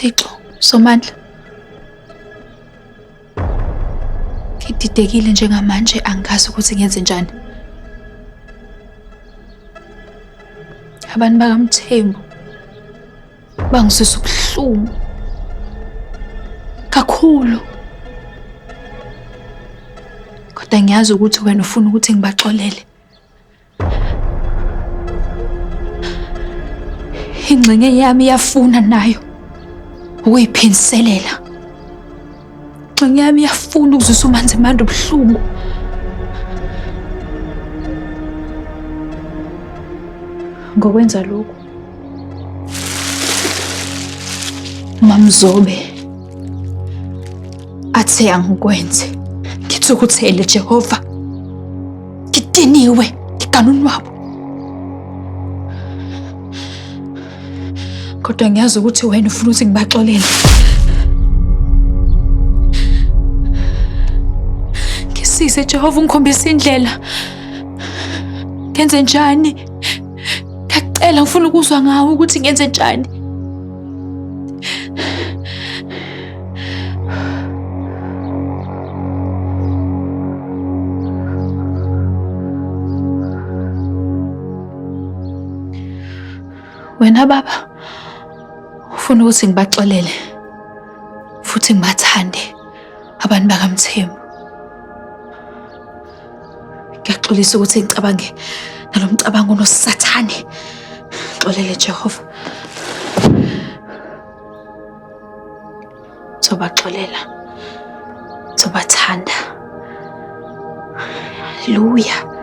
Thixo Somandla, ngididekile njengamanje, angazi ukuthi ngenze njani. Abantu bakaMthembu bangizwisa ubuhlungu kakhulu, kodwa ngiyazi ukuthi wena ufuna ukuthi ngibaxolele. Ingxenye yami iyafuna nayo ukuyiphindiselela. Ingxenye yami iyafuna ukuzwisa uManzimande ubuhlungu. Ngokwenza lokhu, uMaMzobe athe angikwenze, ngithukuthele Jehova, ngidiniwe, ngiganunwabo. Kodwa ngiyazi ukuthi wena ufuna ukuthi ngibaxolele. Ngisize Jehova, ungikhombise indlela. Ngenze njani? Ngiyacela, ngifuna ukuzwa ngawe ukuthi ngenze njani. Wena baba, ufuna ukuthi ngibaxolele futhi ngibathande abantu bakaMthembu. Ngiyaxolisa ukuthi ngicabange nalo mcabango unosathane. Xolele Jehova. Ngizobaxolela, ngizobathanda. Haleluya.